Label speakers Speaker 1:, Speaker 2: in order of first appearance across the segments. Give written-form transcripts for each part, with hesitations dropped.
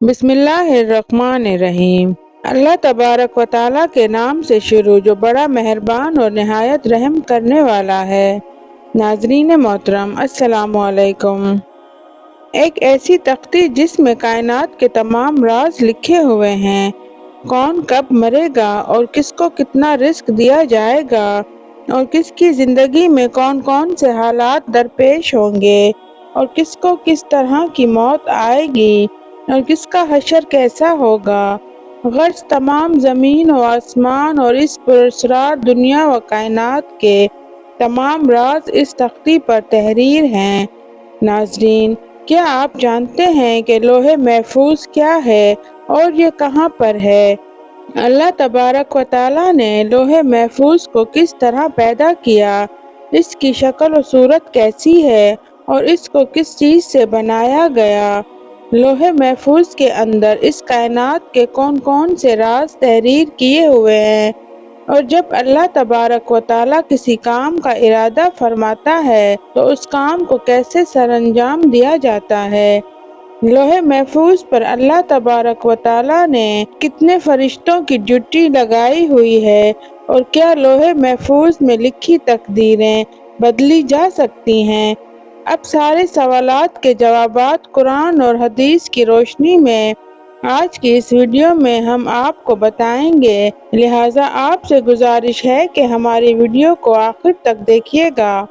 Speaker 1: بسم اللہ الرحمن الرحیم۔ اللہ تبارک و تعالیٰ کے نام سے شروع جو بڑا مہربان اور نہایت رحم کرنے والا ہے۔ ناظرین محترم السلام علیکم۔ ایک ایسی تختی جس میں کائنات کے تمام راز لکھے ہوئے ہیں، کون کب مرے گا اور کس کو کتنا رزق دیا جائے گا اور کس کی زندگی میں کون کون سے حالات درپیش ہوں گے اور کس کو کس طرح کی موت آئے گی اور کس کا حشر کیسا ہوگا، غرض تمام زمین و آسمان اور اس پراسرار دنیا و کائنات کے تمام راز اس تختی پر تحریر ہیں۔ ناظرین، کیا آپ جانتے ہیں کہ لوح محفوظ کیا ہے اور یہ کہاں پر ہے؟ اللہ تبارک و تعالیٰ نے لوح محفوظ کو کس طرح پیدا کیا، اس کی شکل و صورت کیسی ہے اور اس کو کس چیز سے بنایا گیا، لوح محفوظ کے اندر اس کائنات کے کون کون سے راز تحریر کیے ہوئے ہیں، اور جب اللہ تبارک و تعالیٰ کسی کام کا ارادہ فرماتا ہے تو اس کام کو کیسے سر انجام دیا جاتا ہے، لوح محفوظ پر اللہ تبارک و تعالیٰ نے کتنے فرشتوں کی ڈیوٹی لگائی ہوئی ہے اور کیا لوح محفوظ میں لکھی تقدیریں بدلی جا سکتی ہیں۔ اب سارے سوالات کے جوابات قرآن اور حدیث کی روشنی میں آج کی اس ویڈیو میں ہم آپ کو بتائیں گے، لہٰذا آپ سے گزارش ہے کہ ہماری ویڈیو کو آخر تک دیکھیے گا۔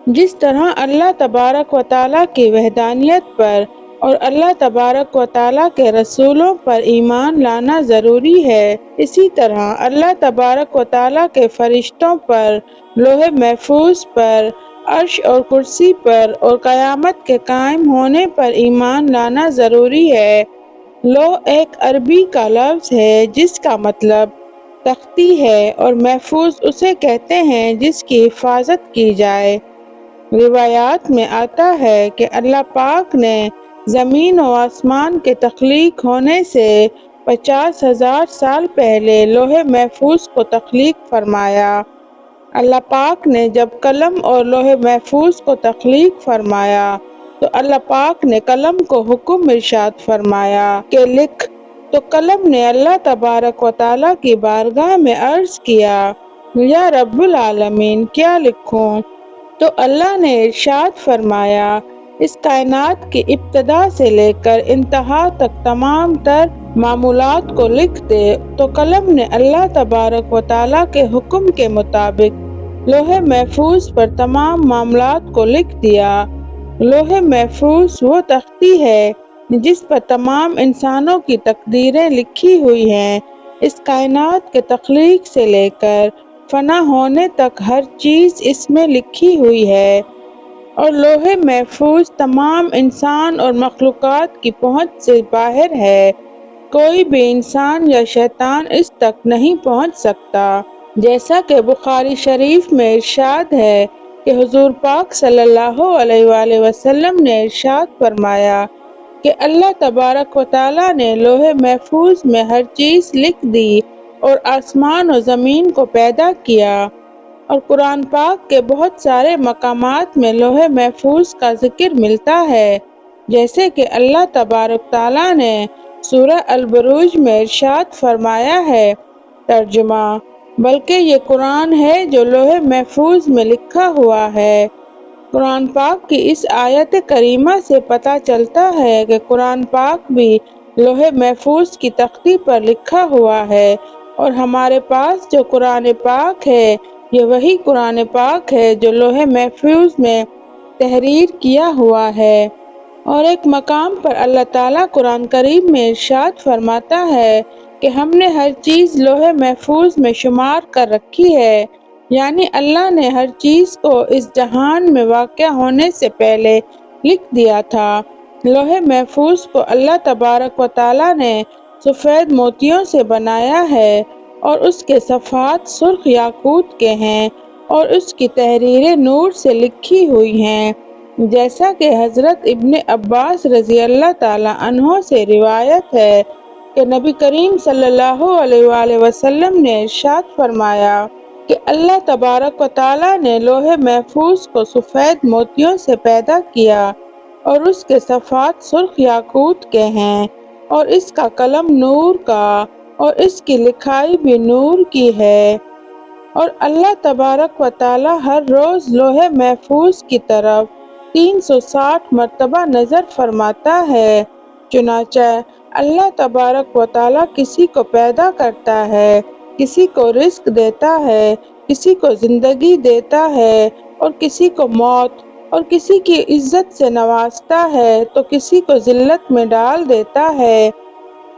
Speaker 1: جس طرح اللہ تبارک و تعالیٰ کی وحدانیت پر اور اللہ تبارک و تعالیٰ کے رسولوں پر ایمان لانا ضروری ہے، اسی طرح اللہ تبارک و تعالیٰ کے فرشتوں پر، لوح محفوظ پر، عرش اور کرسی پر اور قیامت کے قائم ہونے پر ایمان لانا ضروری ہے۔ لوح ایک عربی کا لفظ ہے جس کا مطلب تختی ہے اور محفوظ اسے کہتے ہیں جس کی حفاظت کی جائے۔ روایات میں آتا ہے کہ اللہ پاک نے زمین و آسمان کے تخلیق ہونے سے 50,000 سال پہلے لوح محفوظ کو تخلیق فرمایا۔ اللہ پاک نے جب قلم اور لوح محفوظ کو تخلیق فرمایا تو اللہ پاک نے قلم کو حکم ارشاد فرمایا کہ لکھ، تو قلم نے اللہ تبارک و تعالیٰ کی بارگاہ میں عرض کیا، یا رب العالمین کیا لکھوں؟ تو اللہ نے ارشاد فرمایا، اس کائنات کی ابتدا سے لے کر انتہا تک تمام تر معمولات کو لکھ دے، تو قلم نے اللہ تبارک و تعالیٰ کے حکم کے مطابق لوح محفوظ پر تمام معاملات کو لکھ دیا۔ لوح محفوظ وہ تختی ہے جس پر تمام انسانوں کی تقدیریں لکھی ہوئی ہیں، اس کائنات کے تخلیق سے لے کر فنا ہونے تک ہر چیز اس میں لکھی ہوئی ہے، اور لوح محفوظ تمام انسان اور مخلوقات کی پہنچ سے باہر ہے، کوئی بھی انسان یا شیطان اس تک نہیں پہنچ سکتا۔ جیسا کہ بخاری شریف میں ارشاد ہے کہ حضور پاک صلی اللہ علیہ وآلہ وسلم نے ارشاد فرمایا کہ اللہ تبارک و تعالیٰ نے لوح محفوظ میں ہر چیز لکھ دی اور آسمان و زمین کو پیدا کیا، اور قرآن پاک کے بہت سارے مقامات میں لوح محفوظ کا ذکر ملتا ہے، جیسے کہ اللہ تبارک تعالیٰ نے سورہ البروج میں ارشاد فرمایا ہے، ترجمہ: بلکہ یہ قرآن ہے جو لوح محفوظ میں لکھا ہوا ہے۔ قرآن پاک کی اس آیت کریمہ سے پتہ چلتا ہے کہ قرآن پاک بھی لوح محفوظ کی تختی پر لکھا ہوا ہے، اور ہمارے پاس جو قرآن پاک ہے یہ وہی قرآن پاک ہے جو لوح محفوظ میں تحریر کیا ہوا ہے۔ اور ایک مقام پر اللہ تعالیٰ قرآن کریم میں ارشاد فرماتا ہے کہ ہم نے ہر چیز لوح محفوظ میں شمار کر رکھی ہے، یعنی اللہ نے ہر چیز کو اس جہان میں واقع ہونے سے پہلے لکھ دیا تھا۔ لوح محفوظ کو اللہ تبارک و تعالیٰ نے سفید موتیوں سے بنایا ہے اور اس کے صفحات سرخ یاقوت کے ہیں اور اس کی تحریریں نور سے لکھی ہوئی ہیں، جیسا کہ حضرت ابن عباس رضی اللہ تعالیٰ عنہ سے روایت ہے کہ نبی کریم صلی اللہ علیہ وآلہ وسلم نے ارشاد فرمایا کہ اللہ تبارک و تعالیٰ نے لوح محفوظ کو سفید موتیوں سے پیدا کیا اور اس کے صفحات سرخ یاقوت کے ہیں، اور اس کا قلم نور کا اور اس کی لکھائی بھی نور کی ہے۔ اور اللہ تبارک و تعالی ہر روز لوح محفوظ کی طرف 360 مرتبہ نظر فرماتا ہے۔ چنانچہ اللہ تبارک و تعالی کسی کو پیدا کرتا ہے، کسی کو رزق دیتا ہے، کسی کو زندگی دیتا ہے اور کسی کو موت، اور کسی کی عزت سے نوازتا ہے تو کسی کو ذلت میں ڈال دیتا ہے۔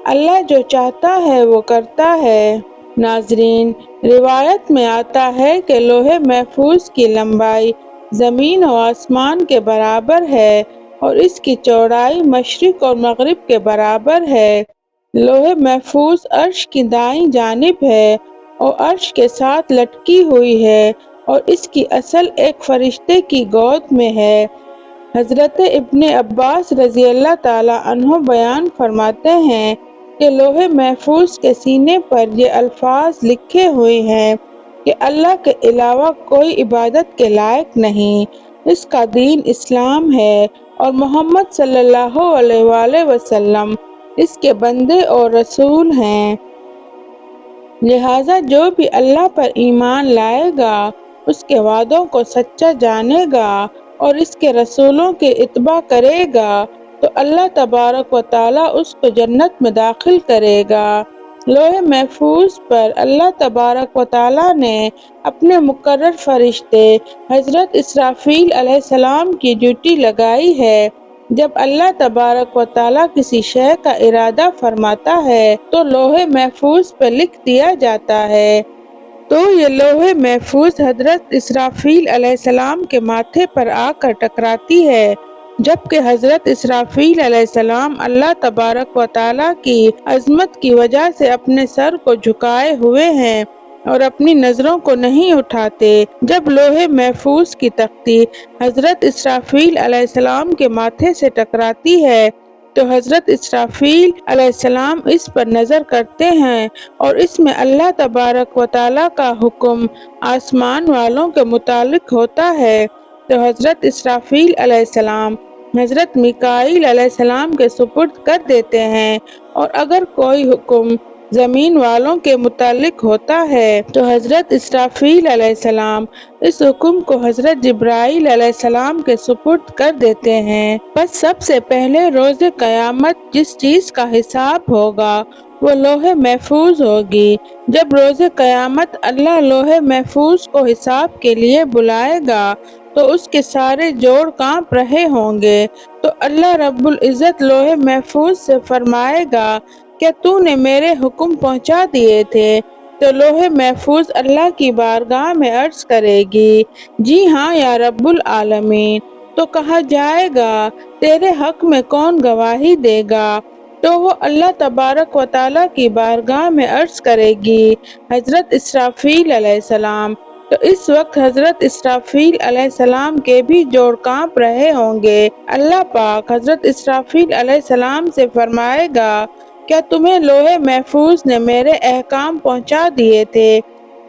Speaker 1: اللہ جو چاہتا ہے وہ کرتا ہے۔ ناظرین، روایت میں آتا ہے کہ لوح محفوظ کی لمبائی زمین و آسمان کے برابر ہے اور اس کی چوڑائی مشرق اور مغرب کے برابر ہے۔ لوح محفوظ عرش کی دائیں جانب ہے اور عرش کے ساتھ لٹکی ہوئی ہے اور اس کی اصل ایک فرشتے کی گود میں ہے۔ حضرت ابن عباس رضی اللہ تعالی عنہ بیان فرماتے ہیں کہ لوح محفوظ کے سینے پر یہ الفاظ لکھے ہوئے ہیں کہ اللہ کے علاوہ کوئی عبادت کے لائق نہیں، اس کا دین اسلام ہے اور محمد صلی اللہ علیہ وآلہ وسلم اس کے بندے اور رسول ہیں۔ لہٰذا جو بھی اللہ پر ایمان لائے گا، اس کے وعدوں کو سچا جانے گا اور اس کے رسولوں کے اتباع کرے گا تو اللہ تبارک و تعالی اس کو جنت میں داخل کرے گا۔ لوح محفوظ پر اللہ تبارک و تعالی نے اپنے مقرر فرشتے حضرت اسرافیل علیہ السلام کی ڈیوٹی لگائی ہے۔ جب اللہ تبارک و تعالی کسی شے کا ارادہ فرماتا ہے تو لوح محفوظ پہ لکھ دیا جاتا ہے۔ تو یہ لوح محفوظ حضرت اسرافیل علیہ السلام کے ماتھے پر آ کر ٹکراتی ہے، جبکہ حضرت اسرافیل علیہ السلام اللہ تبارک و تعالی کی عظمت کی وجہ سے اپنے سر کو جھکائے ہوئے ہیں اور اپنی نظروں کو نہیں اٹھاتے۔ جب لوح محفوظ کی تختی حضرت اسرافیل علیہ السلام کے ماتھے سے ٹکراتی ہے تو حضرت اسرافیل علیہ السلام اس پر نظر کرتے ہیں اور اس میں اللہ تبارک و تعالی کا حکم آسمان والوں کے متعلق ہوتا ہے تو حضرت اسرافیل علیہ السلام حضرت میکائیل علیہ السلام کے سپرد کر دیتے ہیں، اور اگر کوئی حکم زمین والوں کے متعلق ہوتا ہے تو حضرت اسرافیل علیہ السلام اس حکم کو حضرت جبرائیل علیہ السلام کے سپرد کر دیتے ہیں۔ بس سب سے پہلے روز قیامت جس چیز کا حساب ہوگا وہ لوح محفوظ ہوگی۔ جب روز قیامت اللہ لوح محفوظ کو حساب کے لیے بلائے گا تو اس کے سارے جوڑ کانپ رہے ہوں گے، تو اللہ رب العزت لوح محفوظ سے فرمائے گا کیا تو نے میرے حکم پہنچا دیے تھے؟ تو لوح محفوظ اللہ کی بارگاہ میں عرض کرے گی جی ہاں یا رب العالمین۔ تو کہا جائے گا تیرے حق میں کون گواہی دے گا؟ تو وہ اللہ تبارک و تعالی کی بارگاہ میں عرض کرے گی حضرت اسرافیل علیہ السلام۔ تو اس وقت حضرت اسرافیل علیہ السلام کے بھی جوڑ کانپ رہے ہوں گے۔ اللہ پاک حضرت اسرافیل علیہ السلام سے فرمائے گا کیا تمہیں لوح محفوظ نے میرے احکام پہنچا دیے تھے؟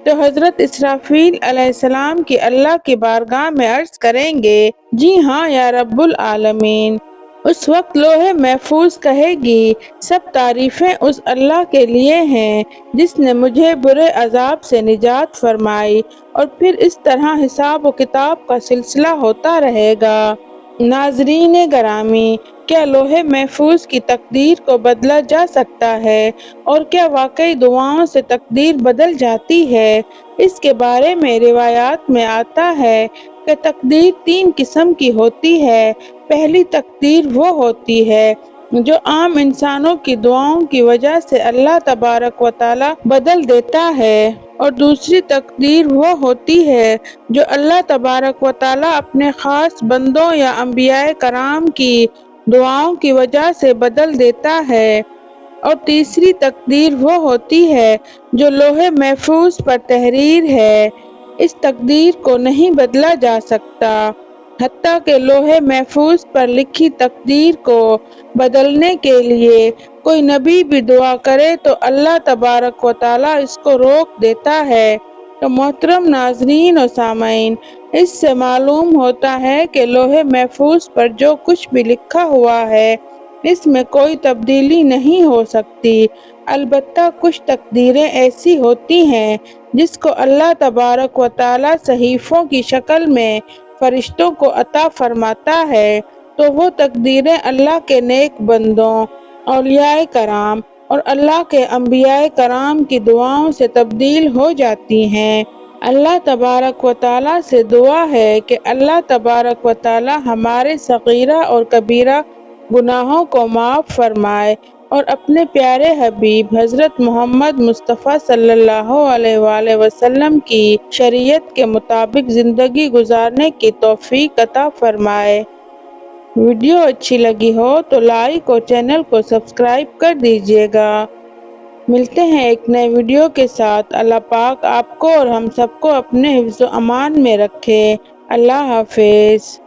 Speaker 1: تو حضرت اسرافیل علیہ السلام کی اللہ کی بارگاہ میں عرض کریں گے جی ہاں یا رب العالمین۔ اس وقت لوح محفوظ کہے گی سب تعریفیں اس اللہ کے لیے ہیں جس نے مجھے برے عذاب سے نجات فرمائی، اور پھر اس طرح حساب و کتاب کا سلسلہ ہوتا رہے گا۔ ناظرین گرامی، کیا لوح محفوظ کی تقدیر کو بدلا جا سکتا ہے اور کیا واقعی دعاؤں سے تقدیر بدل جاتی ہے؟ اس کے بارے میں روایات میں آتا ہے کہ تقدیر 3 قسم کی ہوتی ہے۔ پہلی تقدیر وہ ہوتی ہے جو عام انسانوں کی دعاؤں کی وجہ سے اللہ تبارک و تعالی بدل دیتا ہے، اور دوسری تقدیر وہ ہوتی ہے جو اللہ تبارک و تعالی اپنے خاص بندوں یا انبیاء کرام کی دعاؤں کی وجہ سے بدل دیتا ہے، اور تیسری تقدیر وہ ہوتی ہے جو لوح محفوظ پر تحریر ہے۔ اس تقدیر کو نہیں بدلا جا سکتا، حتیٰ کہ لوح محفوظ پر لکھی تقدیر کو بدلنے کے لیے کوئی نبی بھی دعا کرے تو اللہ تبارک و تعالی اس کو روک دیتا ہے۔ تو محترم ناظرین و سامعین، اس سے معلوم ہوتا ہے کہ لوح محفوظ پر جو کچھ بھی لکھا ہوا ہے اس میں کوئی تبدیلی نہیں ہو سکتی، البتہ کچھ تقدیریں ایسی ہوتی ہیں جس کو اللہ تبارک و تعالی صحیفوں کی شکل میں فرشتوں کو عطا فرماتا ہے، تو وہ تقدیریں اللہ کے نیک بندوں، اولیاء کرام اور اللہ کے انبیاء کرام کی دعاؤں سے تبدیل ہو جاتی ہیں۔ اللہ تبارک و تعالی سے دعا ہے کہ اللہ تبارک و تعالی ہمارے صغیرہ اور کبیرہ گناہوں کو معاف فرمائے اور اپنے پیارے حبیب حضرت محمد مصطفیٰ صلی اللہ علیہ وآلہ وسلم کی شریعت کے مطابق زندگی گزارنے کی توفیق عطا فرمائے۔ ویڈیو اچھی لگی ہو تو لائک اور چینل کو سبسکرائب کر دیجیے گا۔ ملتے ہیں ایک نئے ویڈیو کے ساتھ۔ اللہ پاک آپ کو اور ہم سب کو اپنے حفظ و امان میں رکھے۔ اللہ حافظ۔